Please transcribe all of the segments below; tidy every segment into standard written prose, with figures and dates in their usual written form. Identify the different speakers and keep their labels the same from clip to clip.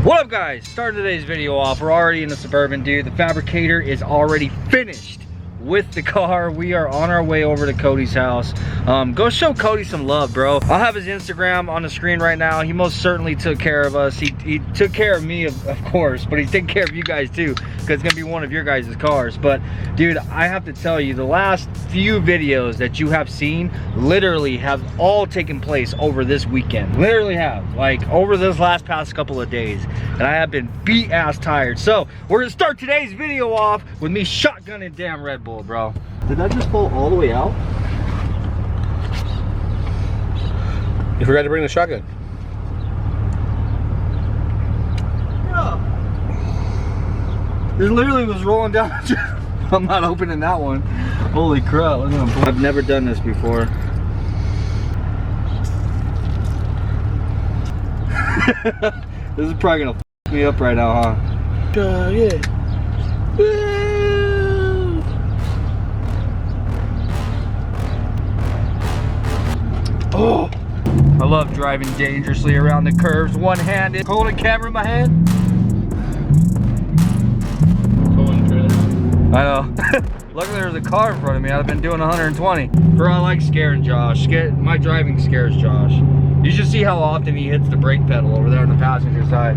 Speaker 1: What up, guys? Starting today's video off, we're already in the Suburban, dude. The fabricator is already finished with the car. We are on our way over to Cody's house. Go show Cody some love, bro. I'll have his Instagram on the screen right now. He most certainly took care of us. He took care of me, of course, but he's taking care of you guys too, because it's gonna be one of your guys' cars. But dude, I have to tell you, the last few videos that you have seen literally have all taken place over this weekend. Literally have, like over this past couple of days, and I have been beat ass tired. So we're gonna start today's video off with me shotgunning damn Red Bull, bro. Did that just fall all the way out?
Speaker 2: You forgot to bring the shotgun.
Speaker 1: Yeah. This literally was rolling down. I'm not opening that one. Holy crap, look at him. I've never done this before. This is probably gonna f me up right now, huh?
Speaker 2: Yeah.
Speaker 1: Oh, I love driving dangerously around the curves, one-handed, holding camera in my hand. I know. Luckily there's a car in front of me. I've been doing 120. Bro, I like scaring Josh. My driving scares Josh. You should see how often he hits the brake pedal over there on the passenger side.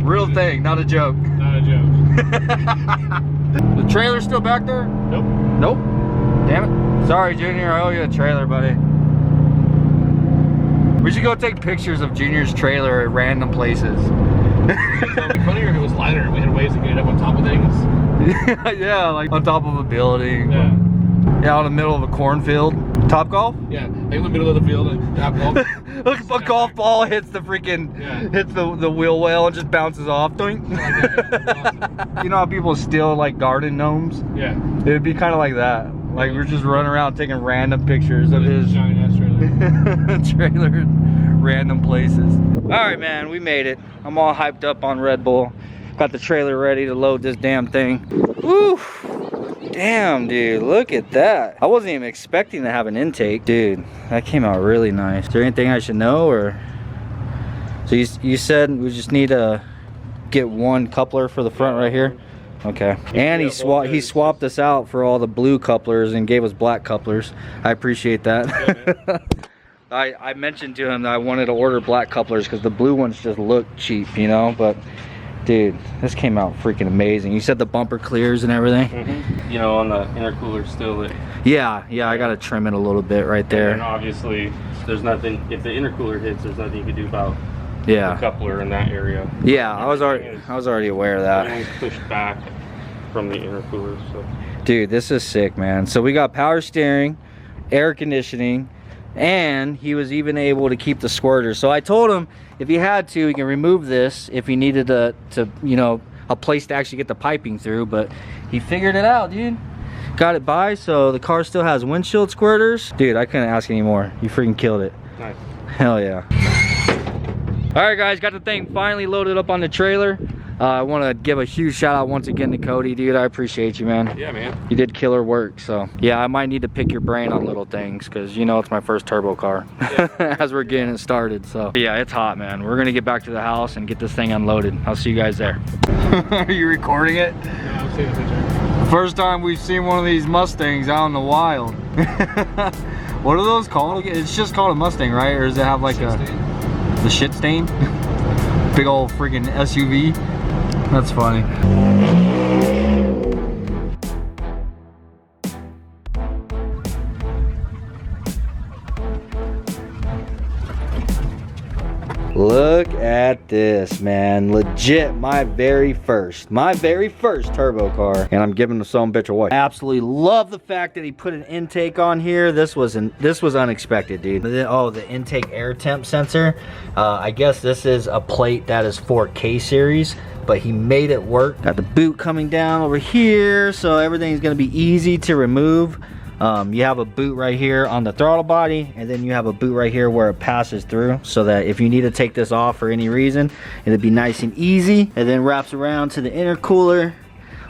Speaker 1: Real thing, not a joke.
Speaker 2: Not a joke.
Speaker 1: The trailer's still back there?
Speaker 2: Nope.
Speaker 1: Nope. Damn it. Sorry, Junior, I owe you a trailer, buddy. We should go take pictures of Junior's trailer at random places.
Speaker 2: It would be funnier if it was lighter and we had ways to get it up on top of things.
Speaker 1: Yeah, like on top of a building.
Speaker 2: Yeah.
Speaker 1: Yeah, out in the middle of a cornfield. Top golf?
Speaker 2: Yeah, like in the middle of the field and top golf.
Speaker 1: Look, a golf ball hits the freaking, hits the wheel well and just bounces off. Doink. Awesome. You know how people steal like garden gnomes? Yeah. It would be kind of like that. Like we're just running around taking random pictures of his
Speaker 2: giant ass trailer.
Speaker 1: trailer in random places. All right, man, we made it. I'm all hyped up on Red Bull. Got the trailer ready to load this damn thing. Woo! Damn, dude, look at that. I wasn't even expecting to have an intake. Dude, that came out really nice. Is there anything I should know, or? So you said we just need to get one coupler for the front right here? Okay. And he swapped us out for all the blue couplers and gave us black couplers. I appreciate that. Yeah, I mentioned to him that I wanted to order black couplers because the blue ones just look cheap, you know, but dude, this came out freaking amazing. You said the bumper clears and everything?
Speaker 3: Mm-hmm. You know, on the intercooler still.
Speaker 1: Yeah, I gotta trim it a little bit right there.
Speaker 3: And obviously, there's nothing, if the intercooler hits, there's nothing you can do about the coupler in that area.
Speaker 1: Yeah, I was already aware of that.
Speaker 3: Everything's pushed back from the intercooler, so.
Speaker 1: Dude, this is sick, man. So we got power steering, air conditioning, and he was even able to keep the squirter. So I told him if he had to, he can remove this if he needed to you know, a place to actually get the piping through, but he figured it out, dude. Got it by, so the car still has windshield squirters. Dude, I couldn't ask anymore. You freaking killed it.
Speaker 3: Nice.
Speaker 1: Hell yeah. All right, guys, got the thing finally loaded up on the trailer. I want to give a huge shout out once again to Cody, dude. I appreciate you, man.
Speaker 3: Yeah, man.
Speaker 1: You did killer work. So yeah, I might need to pick your brain on little things because you know it's my first turbo car. Yeah. As we're getting it started. So yeah, it's hot, man. We're gonna get back to the house and get this thing unloaded. I'll see you guys there. Are you recording it?
Speaker 2: Yeah, I'm taking a picture.
Speaker 1: First time we've seen one of these Mustangs out in the wild. What are those called? It's just called a Mustang, right? Or does it have like the shit stain? Big old freaking SUV. That's funny. Look at this, man. Legit my very first turbo car, and I'm giving the son bitch away. I absolutely love the fact that he put an intake on here. This was unexpected, dude. Oh, the intake air temp sensor. I guess this is a plate that is for K series, but he made it work. Got the boot coming down over here, so everything's gonna be easy to remove. You have a boot right here on the throttle body, and then you have a boot right here where it passes through, so that if you need to take this off for any reason, it'll be nice and easy. And then wraps around to the intercooler.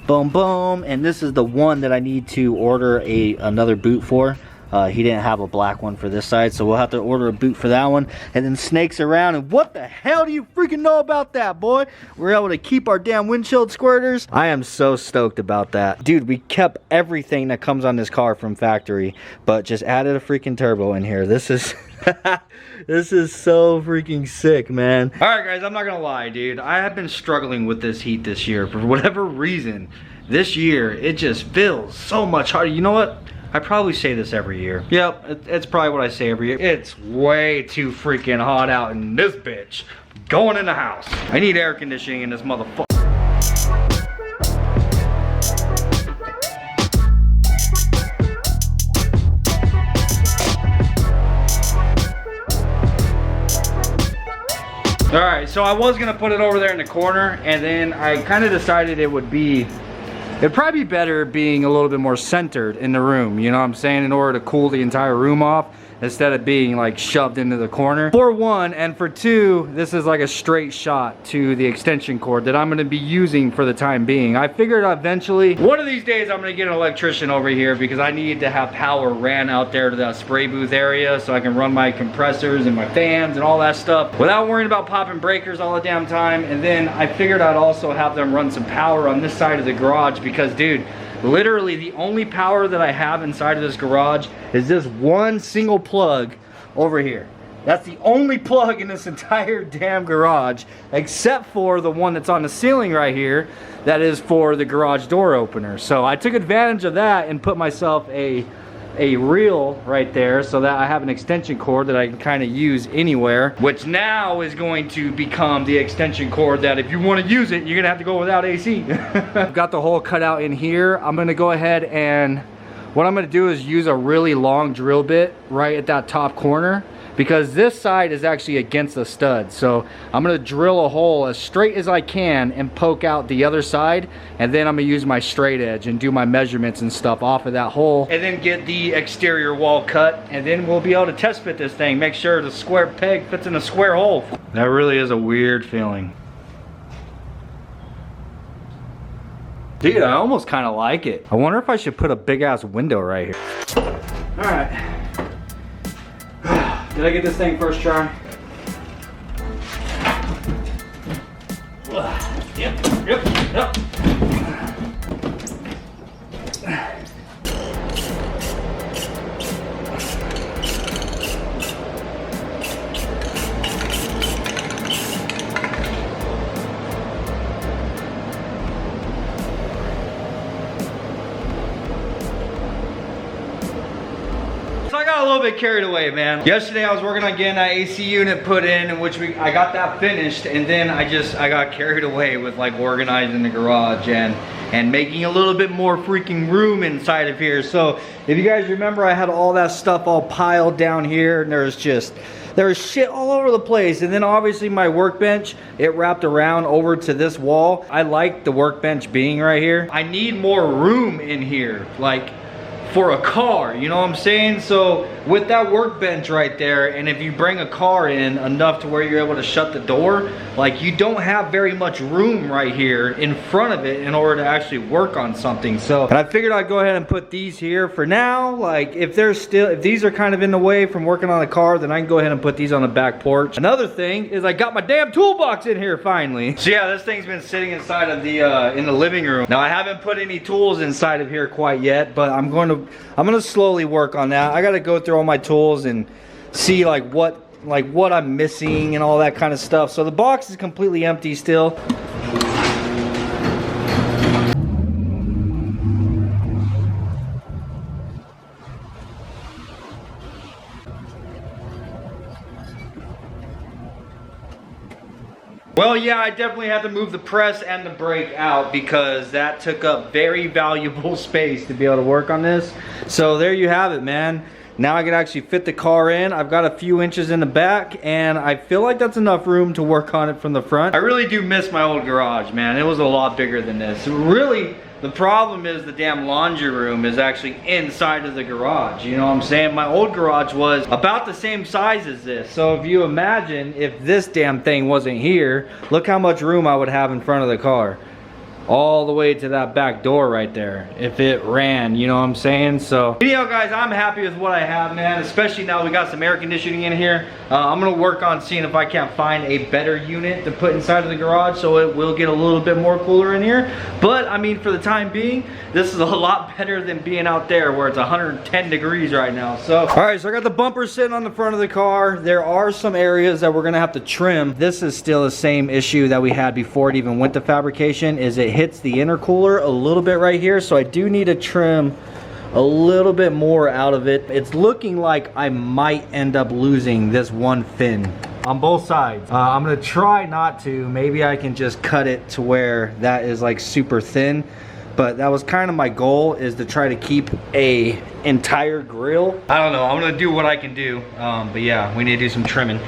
Speaker 1: Boom, boom. And this is the one that I need to order another boot for. He didn't have a black one for this side, so we'll have to order a boot for that one. And then snakes around, and what the hell do you freaking know about that, boy? We're able to keep our damn windshield squirters. I am so stoked about that. Dude, we kept everything that comes on this car from factory, but just added a freaking turbo in here. This is... This is so freaking sick, man. All right, guys, I'm not gonna lie, dude. I have been struggling with this heat this year for whatever reason. This year, it just feels so much harder. You know what? I probably say this every year. Yep, it's probably what I say every year. It's way too freaking hot out in this bitch. Going in the house. I need air conditioning in this motherfucker. All right, so I was gonna put it over there in the corner, and then I kind of decided it'd probably be better being a little bit more centered in the room, you know what I'm saying, in order to cool the entire room off, instead of being like shoved into the corner. For one, and for two, this is like a straight shot to the extension cord that I'm gonna be using for the time being. I figured eventually, one of these days I'm gonna get an electrician over here because I need to have power ran out there to that spray booth area so I can run my compressors and my fans and all that stuff without worrying about popping breakers all the damn time. And then I figured I'd also have them run some power on this side of the garage because, dude, literally the only power that I have inside of this garage is this one single plug over here. That's the only plug in this entire damn garage, except for the one that's on the ceiling right here that is for the garage door opener. So I took advantage of that and put myself a reel right there so that I have an extension cord that I can kind of use anywhere, which now is going to become the extension cord that if you want to use it, you're gonna have to go without AC. I've got the hole cut out in here. I'm gonna go ahead and what I'm gonna do is use a really long drill bit right at that top corner, because this side is actually against the stud. So I'm gonna drill a hole as straight as I can and poke out the other side, and then I'm gonna use my straight edge and do my measurements and stuff off of that hole, and then get the exterior wall cut, and then we'll be able to test fit this thing, make sure the square peg fits in a square hole. That really is a weird feeling. Dude, I almost kind of like it. I wonder if I should put a big ass window right here. All right. Did I get this thing first try? Yep. A little bit carried away, man. Yesterday I was working on getting that AC unit put in which I got that finished, and then I got carried away with like organizing the garage and making a little bit more freaking room inside of here. So if you guys remember, I had all that stuff all piled down here, and there was shit all over the place. And then obviously my workbench, it wrapped around over to this wall. I like the workbench being right here. I need more room in here, like for a car, you know what I'm saying? So with that workbench right there, and if you bring a car in enough to where you're able to shut the door, like you don't have very much room right here in front of it in order to actually work on something. So, and I figured I'd go ahead and put these here for now. Like if these are kind of in the way from working on a car, then I can go ahead and put these on the back porch. Another thing is I got my damn toolbox in here finally. So yeah, this thing's been sitting inside of the in the living room. Now I haven't put any tools inside of here quite yet, but I'm gonna slowly work on that. I gotta go through all my tools and see like what I'm missing and all that kind of stuff. So the box is completely empty still. Well, yeah, I definitely had to move the press and the brake out because that took up very valuable space to be able to work on this. So there you have it, man. Now I can actually fit the car in. I've got a few inches in the back, and I feel like that's enough room to work on it from the front. I really do miss my old garage, man. It was a lot bigger than this. Really, the problem is the damn laundry room is actually inside of the garage. You know what I'm saying? My old garage was about the same size as this. So if you imagine if this damn thing wasn't here, look how much room I would have in front of the car. all the way to that back door right there if it ran, you know what I'm saying? So anyhow guys, I'm happy with what I have, man, especially now we got some air conditioning in here. I'm gonna work on seeing if I can't find a better unit to put inside of the garage so it will get a little bit more cooler in here. But I mean, for the time being, this is a lot better than being out there where it's 110 degrees right now. So all right, so I got the bumper sitting on the front of the car. There are some areas that we're gonna have to trim. This is still the same issue that we had before it even went to fabrication, is it hits the intercooler a little bit right here, so I do need to trim a little bit more out of it. It's looking like I might end up losing this one fin on both sides. I'm gonna try not to. Maybe I can just cut it to where that is like super thin, but that was kind of my goal, is to try to keep a entire grill. I don't know, I'm gonna do what I can do, but yeah, we need to do some trimming.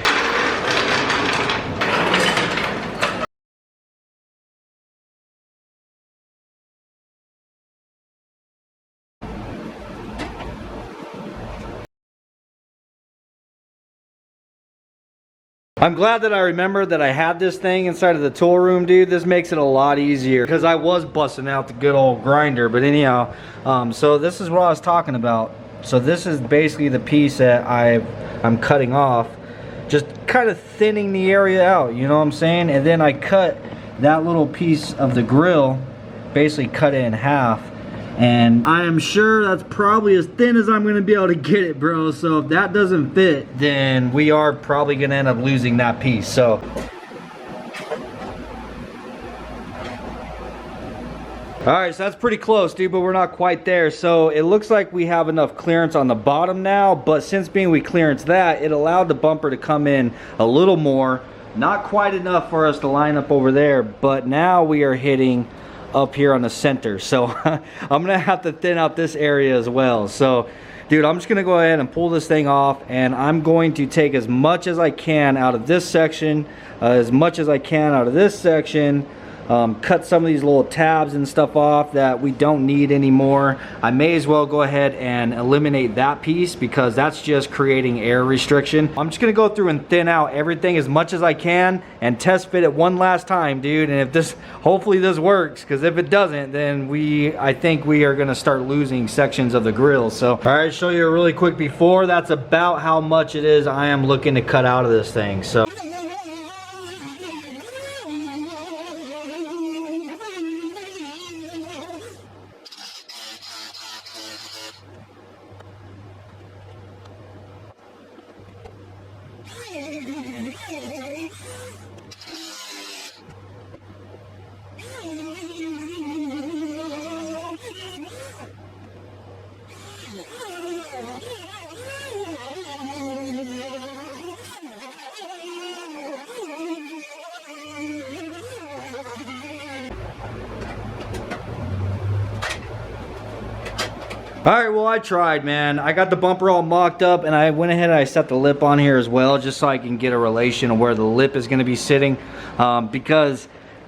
Speaker 1: I'm glad that I remembered that I had this thing inside of the tool room, dude. This makes it a lot easier because I was busting out the good old grinder. But anyhow, so this is what I was talking about. So this is basically the piece that I'm cutting off, just kind of thinning the area out, you know what I'm saying? And then I cut that little piece of the grill, basically cut it in half. And I am sure that's probably as thin as I'm gonna be able to get it, bro. So if that doesn't fit, then we are probably gonna end up losing that piece. So all right, so that's pretty close, dude, but we're not quite there. So it looks like we have enough clearance on the bottom now, but since being we clearance that, it allowed the bumper to come in a little more. Not quite enough for us to line up over there, but now we are hitting up here on the center. So I'm gonna have to thin out this area as well. So dude, I'm just gonna go ahead and pull this thing off, and I'm going to take as much as I can out of this section, as much as I can out of this section, cut some of these little tabs and stuff off that we don't need anymore. I may as well go ahead and eliminate that piece because that's just creating air restriction. I'm just gonna go through and thin out everything as much as I can and test fit it one last time, dude. And if this, hopefully this works, because if it doesn't, then I think we are gonna start losing sections of the grill. So all right, show you a really quick before. That's about how much it is I am looking to cut out of this thing. So alright, well I tried, man. I got the bumper all mocked up, and I went ahead and I set the lip on here as well, just so I can get a relation of where the lip is going to be sitting, because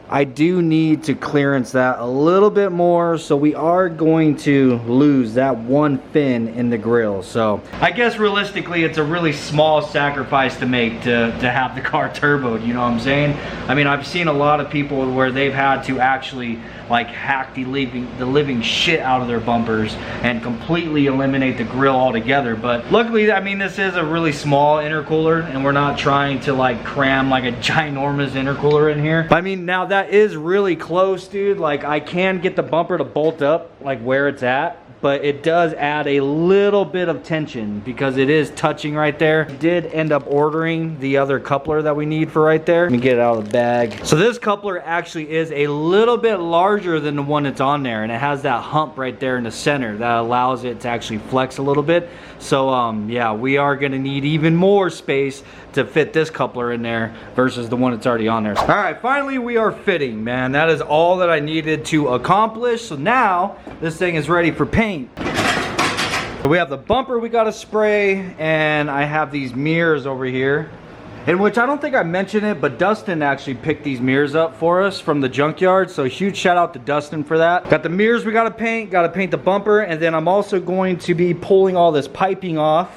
Speaker 1: I do need to clearance that a little bit more, so we are going to lose that one fin in the grill. So I guess realistically it's a really small sacrifice to make to have the car turboed, you know what I'm saying? I mean, I've seen a lot of people where they've had to actually like hack the living shit out of their bumpers and completely eliminate the grill altogether. But luckily, I mean, this is a really small intercooler and we're not trying to like cram like a ginormous intercooler in here. But I mean, now that is really close, dude. Like I can get the bumper to bolt up like where it's at, but it does add a little bit of tension because it is touching right there. I did end up ordering the other coupler that we need for right there. Let me get it out of the bag. So this coupler actually is a little bit larger than the one that's on there, and it has that hump right there in the center that allows it to actually flex a little bit. So yeah, we are gonna need even more space to fit this coupler in there versus the one that's already on there. All right, finally we are fitting, man. That is all that I needed to accomplish. So now this thing is ready for paint. So we have the bumper we gotta spray, and I have these mirrors over here, in which I don't think I mentioned it, but Dustin actually picked these mirrors up for us from the junkyard. So huge shout out to Dustin for that. Got the mirrors we gotta paint the bumper, and then I'm also going to be pulling all this piping off.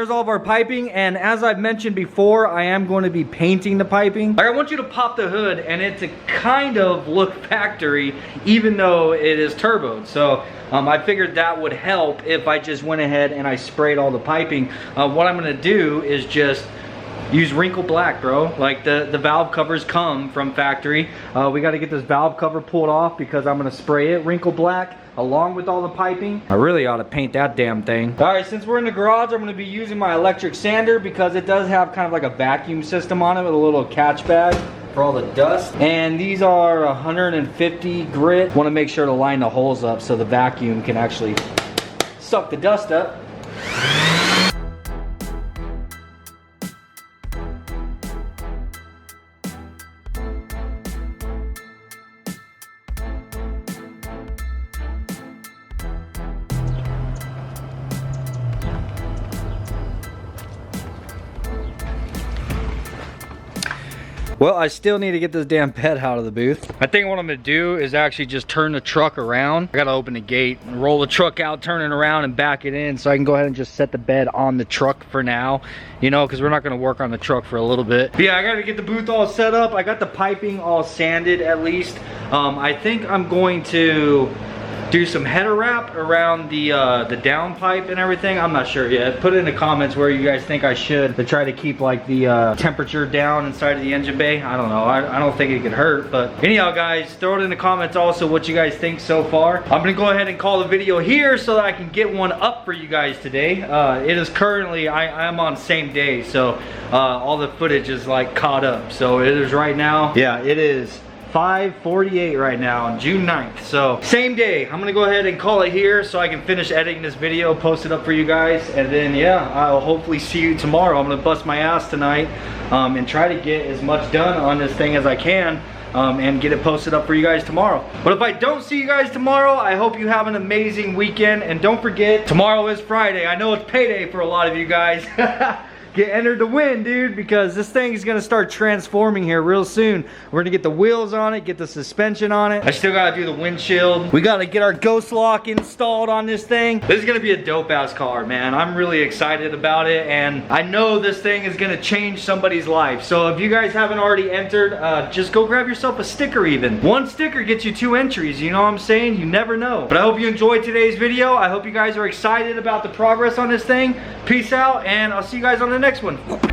Speaker 1: there's all of our piping, and as I've mentioned before, I am going to be painting the piping. Like, I want you to pop the hood and it to kind of look factory, even though it is turboed. So I figured that would help if I just went ahead and I sprayed all the piping. What I'm gonna do is just use wrinkle black, bro. Like the valve covers come from factory. We got to get this valve cover pulled off because I'm gonna spray it wrinkle black along with all the piping. I really ought to paint that damn thing. All right, since we're in the garage, I'm gonna be using my electric sander because it does have kind of like a vacuum system on it with a little catch bag for all the dust. And these are 150 grit. Want to make sure to line the holes up so the vacuum can actually suck the dust up. Well, I still need to get this damn bed out of the booth. I think what I'm gonna do is actually just turn the truck around. I gotta open the gate and roll the truck out, turn it around and back it in so I can go ahead and just set the bed on the truck for now. You know, because we're not gonna work on the truck for a little bit. But yeah, I gotta get the booth all set up. I got the piping all sanded at least. I think I'm going to do some header wrap around the down pipe and everything. I'm not sure yet. Put it in the comments where you guys think I should to try to keep like the temperature down inside of the engine bay. I don't know. I don't think it could hurt, but anyhow, guys, throw it in the comments also what you guys think so far. I'm gonna go ahead and call the video here so that I can get one up for you guys today. It is currently, I'm on same day, so all the footage is like caught up. So it is right now. Yeah, it is 5:48 right now on June 9th. So same day. I'm gonna go ahead and call it here so I can finish editing this video, post it up for you guys, and then yeah, I'll hopefully see you tomorrow. I'm gonna bust my ass tonight and try to get as much done on this thing as I can and get it posted up for you guys tomorrow. But if I don't see you guys tomorrow, I hope you have an amazing weekend, and don't forget, tomorrow is Friday. I know it's payday for a lot of you guys. Get entered to win, dude, because this thing is gonna start transforming here real soon. We're gonna get the wheels on it, get the suspension on it. I still gotta do the windshield. We gotta get our ghost lock installed on this thing. This is gonna be a dope ass car, man. I'm really excited about it, and I know this thing is gonna change somebody's life. So if you guys haven't already entered, just go grab yourself a sticker even. One sticker gets you 2 entries, you know what I'm saying? You never know. But I hope you enjoyed today's video. I hope you guys are excited about the progress on this thing. Peace out, and I'll see you guys on the next one.